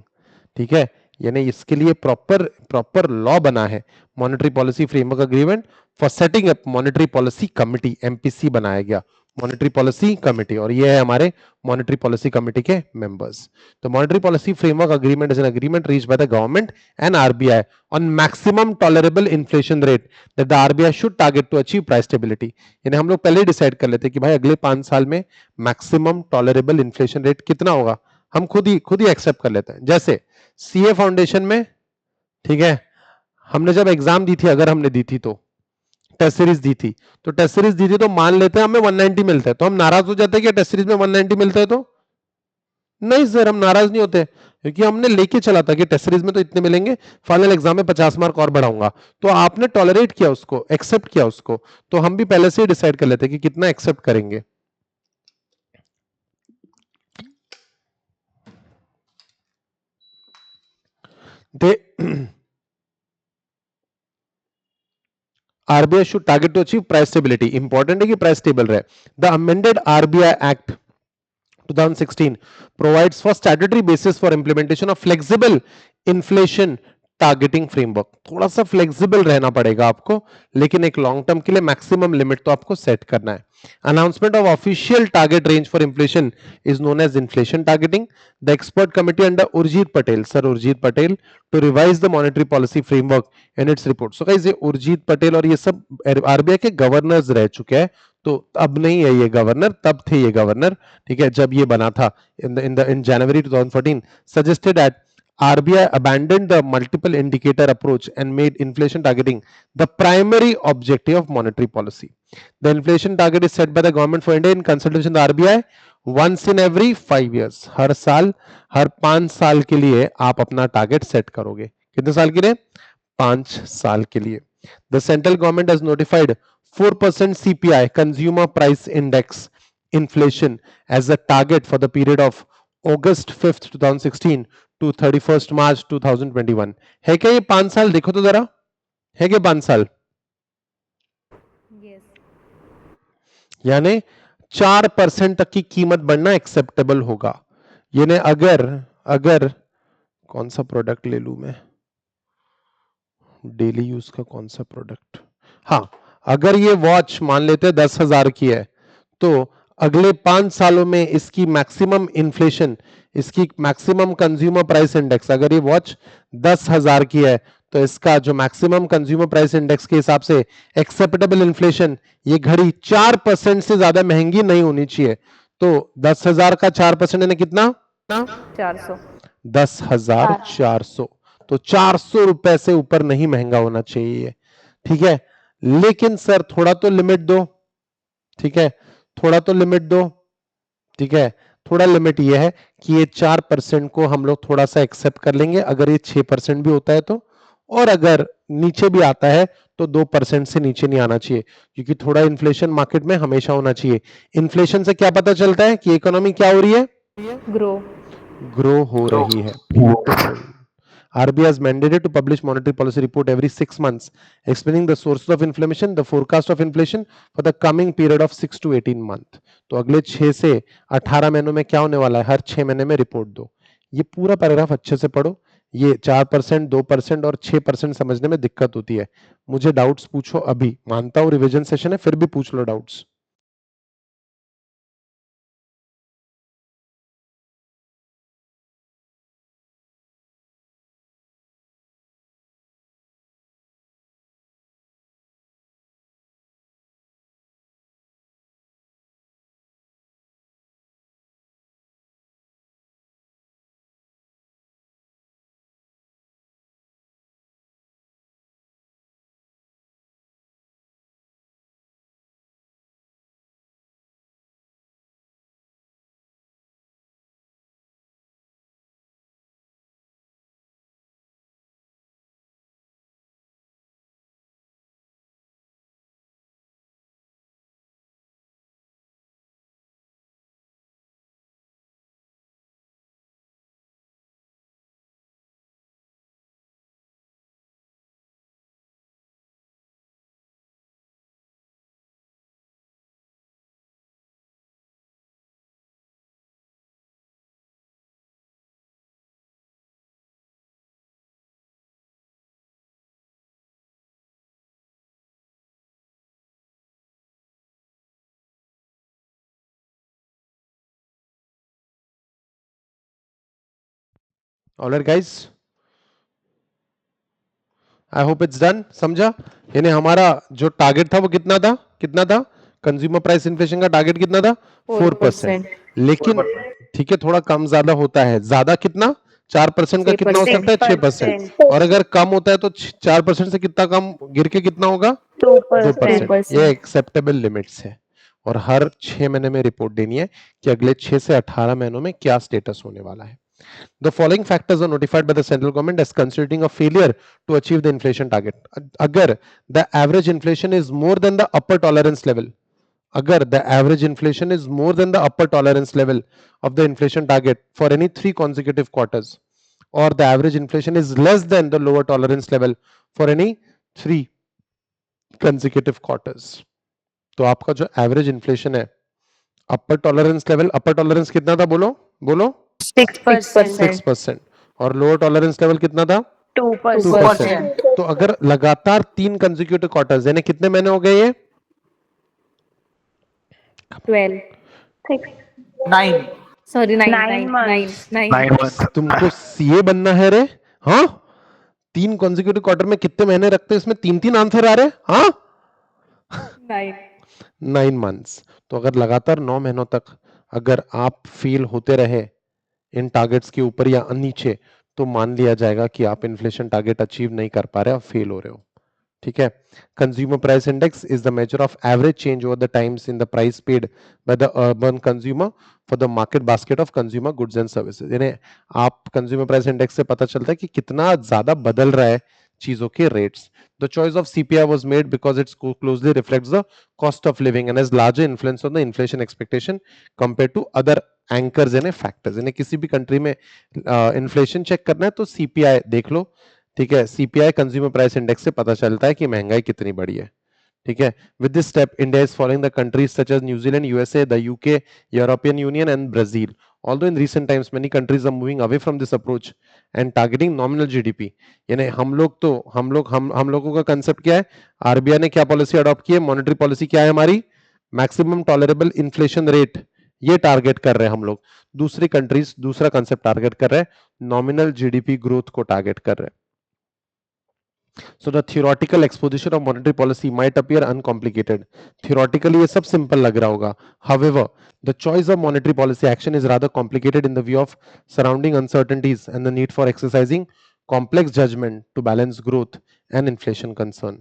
ठीक है. यानी इसके लिए प्रॉपर लॉ बना है. Monetary policy framework agreement for setting up monetary policy committee, MPC बनाया गया. मॉनेटरी पॉलिसी कमिटी, और ये है हमारे मॉनेटरी पॉलिसी कमिटी के मेंबर्स. तो monetary policy framework agreement is an agreement reached by the government and RBI on maximum tolerable inflation rate that the RBI should target to achieve price stability. यानी हम लोग पहले ही decide कर लेते हैं कि भाई अगले 5 साल में मैक्सिमम टॉलरेबल इन्फ्लेशन रेट कितना होगा, हम खुद ही एक्सेप्ट कर लेते हैं. जैसे सीए फाउंडेशन में, ठीक है, हमने जब एग्जाम दी थी, अगर हमने दी थी तो टेस्ट सीरीज दी थी, तो मान लेते हैं हमें 190 मिलता है, तो हम नाराज हो जाते हैं कि टेस्ट सीरीज में 190 मिलता है. तो नहीं सर, हम नाराज नहीं होते, क्योंकि हमने लेके चला था कि टेस्ट सीरीज में तो इतने मिलेंगे, फाइनल एग्जाम में 50 मार्क और बढ़ाऊंगा. तो आपने टॉलरेट किया उसको, एक्सेप्ट किया उसको, तो हम भी पहले से ही डिसाइड कर लेते हैं कि कितना एक्सेप्ट करेंगे. RBI should target to achieve price stability. Important है कि प्राइस स्टेबल रहे. The amended RBI act 2016 provides for statutory basis for implementation of flexible inflation targeting framework, थोड़ा सा फ्लेक्सिबल रहना पड़ेगा आपको, लेकिन एक लॉन्ग टर्म के लिए मैक्सिमम लिमिट तो आपको सेट करना है. Announcement of official target range for inflation is known as inflation targeting. The expert committee under Urjit Patel, Sir Urjit Patel, to revise the monetary policy framework in its report. So guys, ये उर्जित पटेल और ये सब RBI के governors रह चुके हैं, तो अब नहीं है ये गवर्नर, तब थे ये गवर्नर, ठीक है, जब ये बना था in January 2014, suggested that RBI abandoned the multiple indicator approach and made inflation targeting the primary objective of monetary policy. The inflation target is set by the government for India in consultation with the RBI once in every 5 years. हर साल, हर 5 साल के लिए आप अपना target set करोगे. कितने साल के लिए? 5 साल के लिए. The central government has notified 4% CPI, Consumer Price Index inflation, as a target for the period of August 5th, 2016 to 31st March 2021. है क्या ये 5 साल? देखो तो जरा, है क्या 5 साल? Yes. यानी 4% तक की कीमत बढ़ना एक्सेप्टेबल होगा. यानी अगर कौन सा प्रोडक्ट ले लूं मैं, डेली यूज का कौन सा प्रोडक्ट, हाँ, अगर ये वॉच मान लेते 10,000 की है, तो अगले 5 सालों में इसकी मैक्सिमम इन्फ्लेशन, इसकी मैक्सिमम कंज्यूमर प्राइस इंडेक्स, अगर ये वॉच 10,000 की है, तो इसका जो मैक्सिमम कंज्यूमर प्राइस इंडेक्स के हिसाब से एक्सेप्टेबल इन्फ्लेशन, ये घड़ी 4% से ज्यादा महंगी नहीं होनी चाहिए. तो 10,000 का 4% यानी कितना? 400. 10,400. तो 400 रुपए से ऊपर नहीं महंगा होना चाहिए. ठीक है, लेकिन सर थोड़ा तो लिमिट दो. ठीक है, थोड़ा तो लिमिट दो. ठीक है, थोड़ा लिमिट ये है कि ये 4% को हम लोग थोड़ा सा एक्सेप्ट कर लेंगे अगर ये 6% भी होता है तो, और अगर नीचे भी आता है तो 2% से नीचे नहीं आना चाहिए, क्योंकि थोड़ा इन्फ्लेशन मार्केट में हमेशा होना चाहिए. इन्फ्लेशन से क्या पता चलता है कि इकोनॉमी क्या हो रही है? ग्रो हो रही है. RBI has mandated to publish monetary policy report every 6 months, explaining the sources of inflation, the forecast of inflation for the coming period of 6 to 18 month. तो अगले 6 से 18 महीनों में क्या होने वाला है? हर 6 महीने में रिपोर्ट दो. ये पूरा पैराग्राफ अच्छे से पढ़ो. ये 4%, 2% और 6% समझने में दिक्कत होती है. मुझे डाउट्स पूछो अभी, मानता हूं रिवीजन सेशन है, फिर भी पूछ लो doubts. Alright guys, I hope it's done. समझा? यानी हमारा जो टारगेट था वो कितना था? कितना था? कंज्यूमर प्राइस इन्फ्लेशन का टारगेट कितना था? 4%. लेकिन ठीक है, थोड़ा कम ज्यादा होता है. ज्यादा कितना? 4% का कितना हो सकता है? 6%. और अगर कम होता है तो 4% से कितना कम गिर के कितना होगा? 2%. ये एक्सेप्टेबल लिमिट्स है, और हर 6 महीने में रिपोर्ट देनी है कि अगले 6 से 18 महीनों में क्या स्टेटस होने वाला है. The following factors are notified by the central government as constituting a failure to achieve the inflation target. अगर the average inflation is more than the upper tolerance level, अगर the average inflation is more than the upper tolerance level of the inflation target for any 3 consecutive quarters, or the average inflation is less than the lower tolerance level for any 3 consecutive quarters. तो आपका जो average inflation है, अपर tolerance level, अपर tolerance कितना था? बोलो बोलो. 6%. 6%. और lower tolerance level कितना था? 2%. 2%. तो अगर लगातार 3 कंसेक्यूटिव क्वार्टर्स यानी कितने महीने हो गए ये? 12. 9. Sorry, 9, 9 9, 9, months. 9. 9 months. तुमको सीए बनना है रे? हाँ, 3 कंसेक्यूटिव क्वार्टर में कितने महीने रखते हैं? इसमें 3 आंसर आ रहे हैं। हाँ, 9. 9 मंथ्स। तो अगर लगातार 9 महीनों तक अगर आप फेल होते रहे इन टारगेट्स के ऊपर या नीचे, तो मान लिया जाएगा कि आप इन्फ्लेशन टारगेट अचीव नहीं कर पा रहे, आप फेल हो रहे हो। ठीक है। Consumer price index is the measure of average change over the times in the price paid by the urban consumer for the market basket of consumer goods and services. यानी आप कंज्यूमर प्राइस इंडेक्स से पता चलता है कि कितना ज्यादा बदल रहा है चीजों के rates. The choice of CPI was made because it closely reflects the cost of living and has larger influence on the inflation expectation compared to other anchors and factors. यानी किसी भी कंट्री में इन्फ्लेशन चेक करना है तो CPI देख लो। ठीक है, सीपीआई कंज्यूमर प्राइस इंडेक्स से पता चलता है कि महंगाई कितनी बढ़ी है। ठीक है, with this step India is following the countries such as New Zealand, USA, the UK, European Union and Brazil. Although in recent times many countries are moving away from this approach and targeting nominal GDP. यानी हम लोगों का concept क्या है? RBI ने क्या policy adopt की है? मॉनेटरी पॉलिसी क्या है हमारी? मैक्सिमम टॉलरेबल इन्फ्लेशन रेट, ये टारगेट कर रहे हैं हम लोग। दूसरी कंट्रीज दूसरा कंसेप्ट टारगेट कर रहे हैं, नॉमिनल जीडीपी ग्रोथ को टारगेट कर रहे हैं। So the theoretical exposition of monetary policy might appear uncomplicated. Theoretically ये सब simple लग रहा होगा. However, the choice of monetary policy action is rather complicated in the view of surrounding uncertainties and the need for exercising complex judgment to balance growth and inflation concern.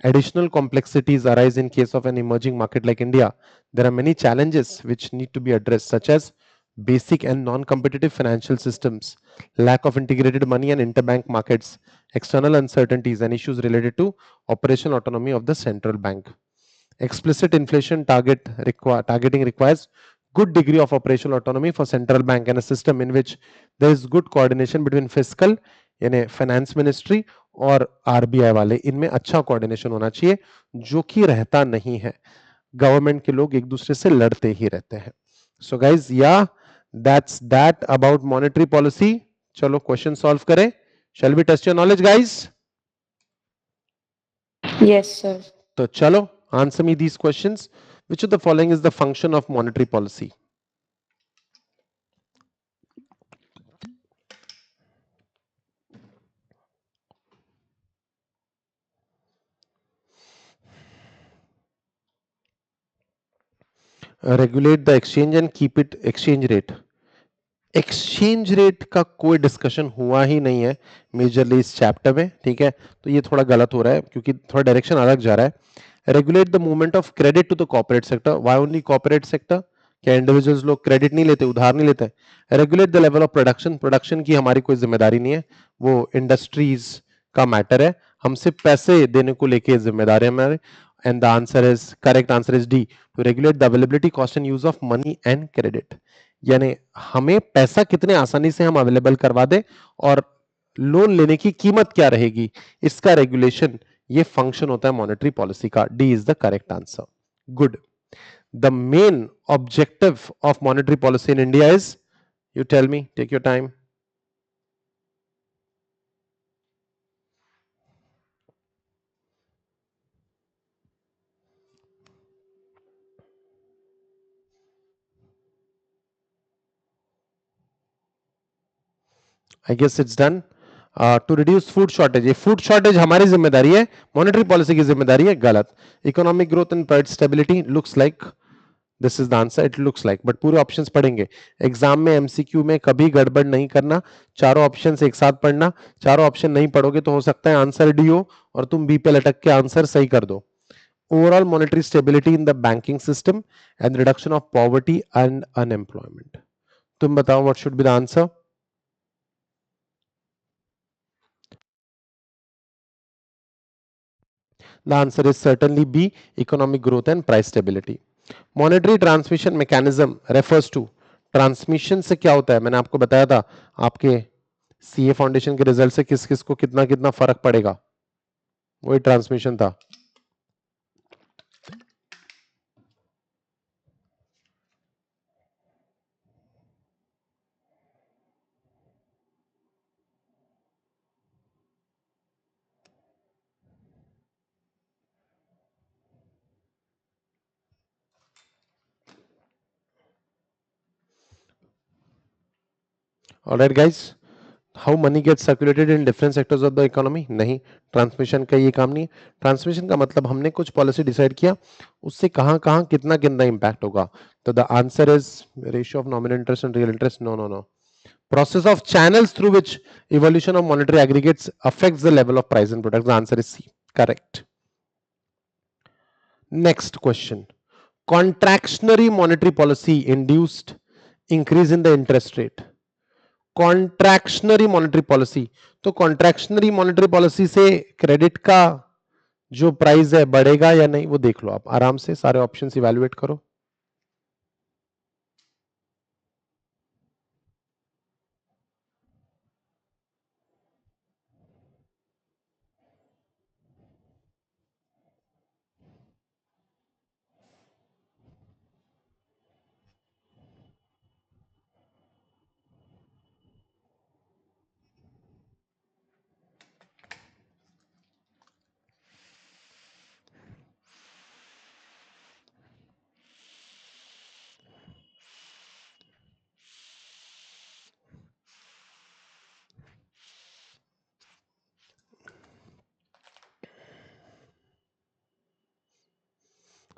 Additional complexities arise in case of an emerging market like India. There are many challenges which need to be addressed, such as basic and non-competitive financial systems, lack of integrated money and interbank markets, external uncertainties and issues related to operational autonomy of the central bank. Explicit inflation targeting requires good degree of operational autonomy for central bank and a system in which there is good coordination between fiscal यानी finance ministry और RBI वाले, इनमें अच्छा coordination होना चाहिए, जो कि रहता नहीं है। गवर्नमेंट के लोग एक दूसरे से लड़ते ही रहते हैं। सो गाइज या that's that about monetary policy. चलो क्वेश्चन सॉल्व करें। Shall we test your knowledge, guys? Yes, sir. तो चलो, answer me these questions. Which of the following is the function of monetary policy? Regulate the exchange and keep it exchange rate. Exchange rate का कोई discussion हुआ ही नहीं है majorly इस chapter में। ठीक है, तो ये थोड़ा गलत हो रहा है क्योंकि थोड़ा डायरेक्शन अलग जा रहा है। Regulate the movement of credit to the corporate sector. Why only corporate sector? क्या इंडिविजुअल्स लोग क्रेडिट नहीं लेते, उधार नहीं लेते? Regulate the level of production. Production की हमारी कोई जिम्मेदारी नहीं है, वो इंडस्ट्रीज का मैटर है, हम सिर्फ पैसे देने को लेके जिम्मेदार है हमारे। And the answer is correct, answer is D, to regulate the availability, cost and use of money and credit. यानी हमें पैसा कितने आसानी से हम अवेलेबल करवा दें और लोन लेने की कीमत क्या रहेगी, इसका रेगुलेशन, ये फंक्शन होता है मॉनेटरी पॉलिसी का। D is the correct answer. Good. The main objective of monetary policy in India is, you tell me, take your time. I guess it's done. To reduce food shortage. ये food shortage हमारी जिम्मेदारी है, monetary policy की जिम्मेदारी है? गलत। Economic growth and price stability looks like, this is the answer, it looks like, but पूरे options पढ़ेंगे एग्जाम में। एमसीक्यू में कभी गड़बड़ नहीं करना, चारों ऑप्शन एक साथ पढ़ना। चारों ऑप्शन नहीं पढ़ोगे तो हो सकता है आंसर डी हो और तुम बी पे लटक के आंसर सही कर दो। Overall monetary stability in the banking system and reduction of poverty and unemployment. तुम बताओ what should be the answer? The answer is certainly B, economic growth and price stability. Monetary transmission mechanism refers to, transmission से क्या होता है? मैंने आपको बताया था आपके सीए फाउंडेशन के रिजल्ट से किस किस को कितना कितना फर्क पड़ेगा, वही ट्रांसमिशन था। Alright guys, how money get circulated in different sectors of the economy? नहीं, ट्रांसमिशन का ये काम नहीं है। ट्रांसमिशन का मतलब हमने कुछ पॉलिसी डिसाइड किया, उससे कहां कहां कितना कितना इंपैक्ट होगा। तो the answer is ratio of nominal interest and real interest. No no no, process of channels through which evolution of monetary aggregates affects the level of price in products. The answer is C, correct. Next question, contractionary monetary policy induced increase in the interest rate. contractionary monetary policy, तो contractionary monetary policy से credit का जो price है बढ़ेगा या नहीं, वो देख लो आप आराम से, सारे ऑप्शंस इवैल्यूएट करो।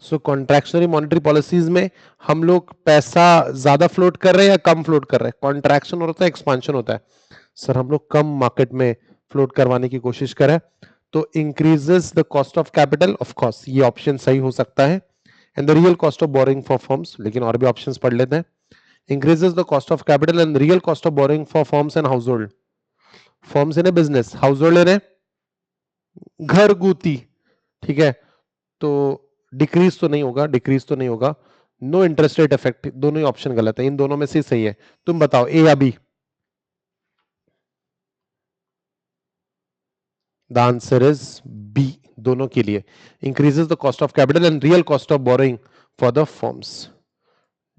सो कॉन्ट्रैक्शनरी मॉनेटरी पॉलिसीज में हम लोग पैसा ज्यादा फ्लोट कर रहे हैं या कम फ्लोट कर रहे हैं? कॉन्ट्रैक्शन होता है, एक्सपांशन होता है। सर हम लोग कम मार्केट में फ्लोट करवाने की कोशिश करें, तो increases the cost of capital, of course ये ऑप्शन सही हो सकता है, and the real cost of boring for firms. लेकिन और भी ऑप्शंस पढ़ लेते हैं। Increases the cost of capital and real cost of boring for firms and house hold. Firms in business, house hold in घर गुती, ठीक है, तो डिक्रीज तो नहीं होगा, डिक्रीज तो नहीं होगा। नो इंटरेस्ट रेट इफेक्ट, दोनों ही ऑप्शन गलत है, इन दोनों में से सही है। तुम बताओ ए या B? The answer is B, दोनों के लिए। Increases the cost of capital and real cost of borrowing for the firms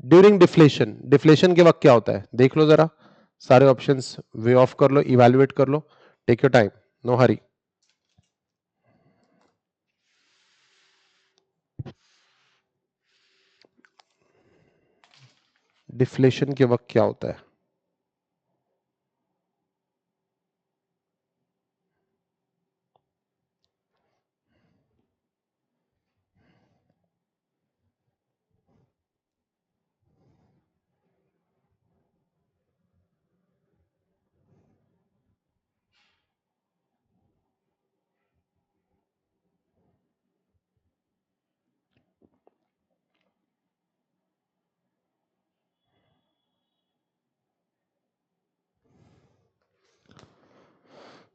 during deflation. Deflation के वक्त क्या होता है देख लो जरा, सारे ऑप्शंस वे ऑफ कर लो, इवैल्यूएट कर लो, take your time, no hurry. Deflation के वक्त क्या होता है?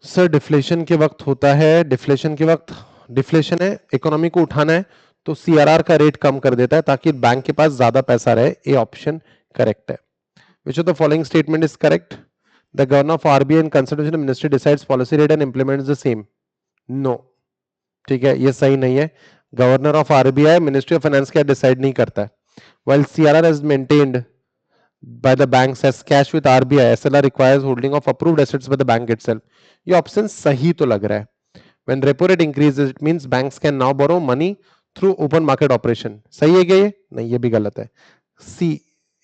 सर डिफ्लेशन के वक्त होता है, डिफ्लेशन के वक्त, डिफ्लेशन है, इकोनॉमी को उठाना है, तो सीआरआर का रेट कम कर देता है ताकि बैंक के पास ज्यादा पैसा रहे। ए ऑप्शन करेक्ट है। Which of the following statement is correct? The governor of RBI in consultation ministry decides policy rate and implements the same. No, ठीक है, ये सही नहीं है। Governor of RBI ministry of finance क्या डिसाइड नहीं करता है। while CRR is maintained by the banks as cash with RBI, SLR requires holding of approved assets by the bank itself. ये ऑप्शन सही तो लग रहा है। When repo rate increases, it means banks can now borrow money through open market operation. सही है क्या ये? नहीं, ये भी गलत है। C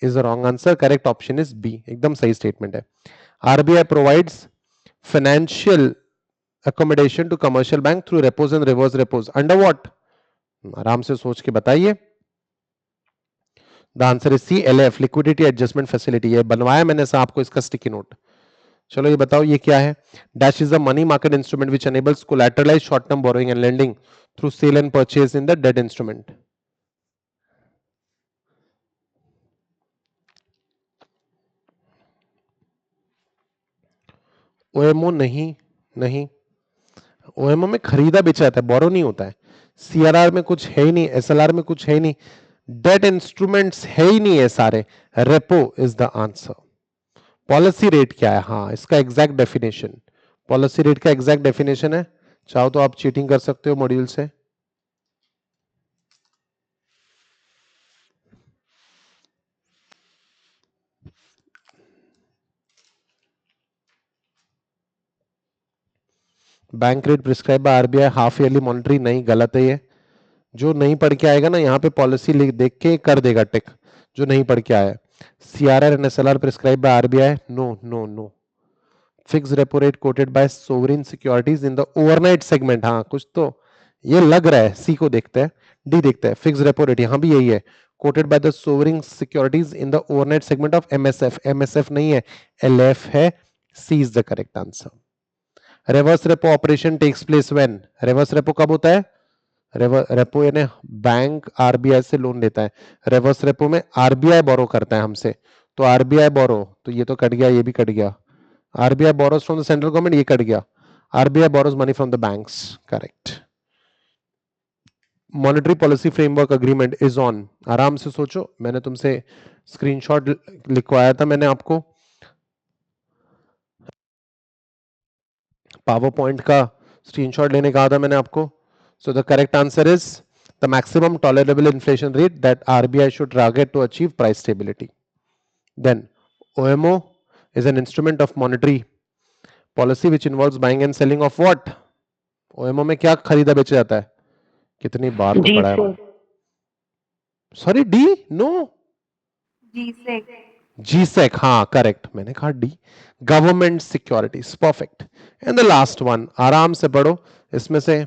is the wrong answer. Correct option is B. एकदम सही स्टेटमेंट है। RBI provides financial accommodation to commercial bank through repos and reverse repos. Under what? आराम से सोच के बताइए। The answer is C, LF, liquidity adjustment facility. ये बनवाया मैंने साहब को इसका स्टिकी नोट। चलो ये बताओ ये क्या है? Dash is a money market instrument which enables collateralize short term borrowing and lending through sale and purchase in the debt instrument. OMO नहीं, नहीं, ओएमओ में खरीदा बेचा जाता है, बोरो नहीं होता है। सीआरआर में कुछ है ही नहीं, एसएलआर में कुछ है ही नहीं, डेट इंस्ट्रूमेंट्स है ही नहीं है सारे। Repo is the answer. Policy rate क्या है? हाँ, इसका एग्जैक्ट डेफिनेशन, पॉलिसी रेट का एग्जैक्ट डेफिनेशन है। चाहो तो आप चीटिंग कर सकते हो मॉड्यूल से। Bank rate prescribe by RBI half yearly monetary, नहीं, गलत है ये। जो नहीं पढ़ के आएगा ना यहाँ पे पॉलिसी लिख देख के कर देगा टिक, जो नहीं पढ़ के आया। CRR and SLR prescribed by RBI? No. Fixed repo rate quoted by sovereign securities in the overnight segment. हाँ कुछ तो ये लग रहा है. C को देखते हैं, D देखते हैं. Fixed repo rate यहाँ भी यही है. Quoted by the sovereign securities in the overnight segment of MSF. MSF नहीं है, LF है. C is the correct answer. Reverse repo operation takes place when? Reverse repo कब होता है? रेपो यानी बैंक आरबीआई से लोन लेता है. रिवर्स रेपो में आरबीआई बोरो करता है हमसे. तो आरबीआई बोरो, तो ये तो कट गया, ये भी कट गया. RBI borrows from the central government, ये कट गया. RBI borrows money from the banks. Correct. Monetary policy framework agreement is on. आराम से सोचो, मैंने तुमसे स्क्रीनशॉट लिखवाया था मैंने आपको, पावर पॉइंट का स्क्रीनशॉट लेने कहा था मैंने आपको. So the correct answer is the maximum tolerable inflation rate that RBI should target to achieve price stability. Then OMO is an instrument of monetary policy which involves buying and selling of what? OMO में क्या खरीदा बेचा जाता है? कितनी बार तो पढ़ा है? Sorry, D? No. GSEC. हाँ करेक्ट, मैंने कहा D. Government securities. Perfect. And the last one, आराम से पढ़ो. इसमें से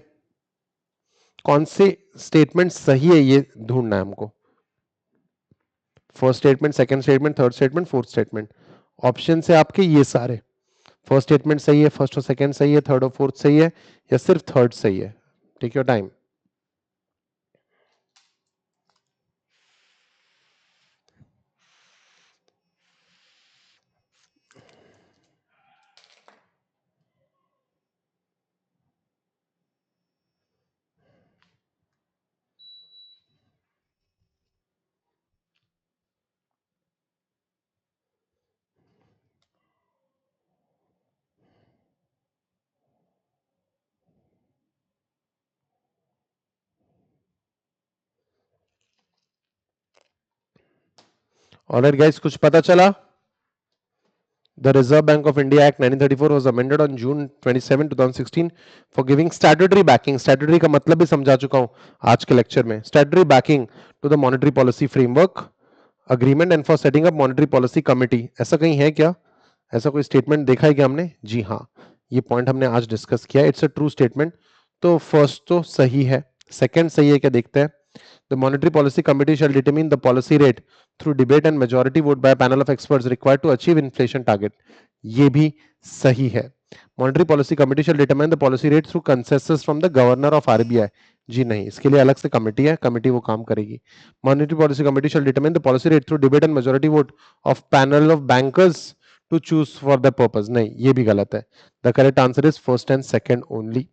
कौन सी स्टेटमेंट सही है ये ढूंढना है हमको. First statement, second statement, third statement, fourth statement. Option से आपके ये सारे. फर्स्ट स्टेटमेंट सही है, फर्स्ट और सेकंड सही है, थर्ड और फोर्थ सही है, या सिर्फ थर्ड सही है? Take your time. Alright guys, कुछ पता चला? The Reserve Bank of India Act 1934 was amended on June 27, 2016 for giving statutory backing. Statutory का मतलब भी समझा चुका हूं आज के लेक्चर में. Statutory backing to the monetary policy framework agreement and for setting up monetary policy committee. ऐसा कहीं है क्या? ऐसा कोई स्टेटमेंट देखा है क्या हमने? जी हाँ, ये पॉइंट हमने आज डिस्कस किया. It's a true statement. तो फर्स्ट तो सही है, सेकंड सही है क्या देखते हैं. The Monetary Policy Committee shall determine the policy rate through debate and majority vote by a panel of experts required to achieve inflation target. ये भी सही है. Monetary Policy Committee shall determine the policy rate through consensus from the Governor of RBI. जी नहीं, इसके लिए अलग से committee है, कमेटी वो काम करेगी. Monetary Policy Committee shall determine the policy rate through debate and majority vote of panel of bankers to choose for the purpose. नहीं, ये भी गलत है. The correct answer is first and second only.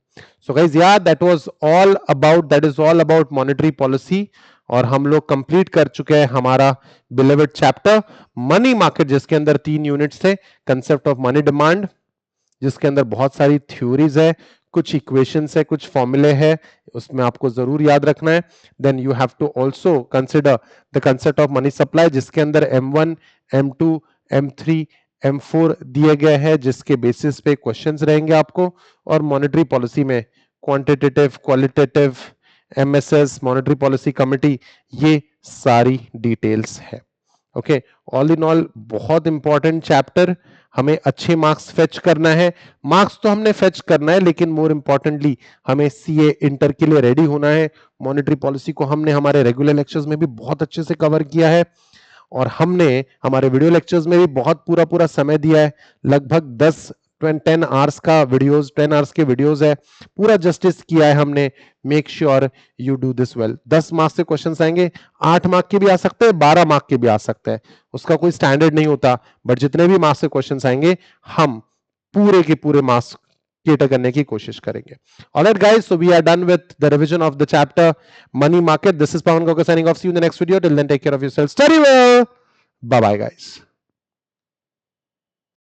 So guys, yeah, that is all about monetary policy. और हम लोग complete कर चुके हैं हमारा बिलीवेड चैप्टर मनी मार्केट, जिसके अंदर 3 यूनिट्स थे. कंसेप्ट ऑफ मनी डिमांड, जिसके अंदर बहुत सारी थ्योरीज है, कुछ इक्वेशंस है, कुछ फॉर्मूले है, उसमें आपको जरूर याद रखना है. Then you have to also consider the concept of money supply, जिसके अंदर M1, M2, M3, M4 दिए गए हैं, जिसके बेसिस पे क्वेश्चंस रहेंगे आपको. और मॉनेटरी पॉलिसी में quantitative, qualitative, MSS, monetary policy committee, ये सारी डिटेल्स है. ओके, ऑल इन ऑल बहुत इंपॉर्टेंट चैप्टर. हमें अच्छे मार्क्स फेच करना है. मार्क्स तो हमने फेच करना है, लेकिन मोर इंपॉर्टेंटली हमें CA इंटर के लिए रेडी होना है. मॉनेटरी पॉलिसी को हमने हमारे रेगुलर लेक्चर्स में भी बहुत अच्छे से कवर किया है, और हमने हमारे वीडियो लेक्चर्स में भी बहुत पूरा समय दिया है. लगभग 10 आवर्स का वीडियोस, 10 आवर्स के वीडियोस है, पूरा जस्टिस किया है हमने. Make sure you do this well. 10 marks से क्वेश्चंस आएंगे, 8 मार्क के भी आ सकते हैं, 12 मार्क के भी आ सकते हैं, उसका कोई स्टैंडर्ड नहीं होता. बट जितने भी मार्क्स से क्वेश्चंस आएंगे, हम पूरे के पूरे मार्क्स cater करने की कोशिश करेंगे. Alright guys, so we are done with the revision of the chapter Money Market. This is Pawan Gauka signing off. See you in the next video. Till then, take care of yourself. Study well. Bye bye guys.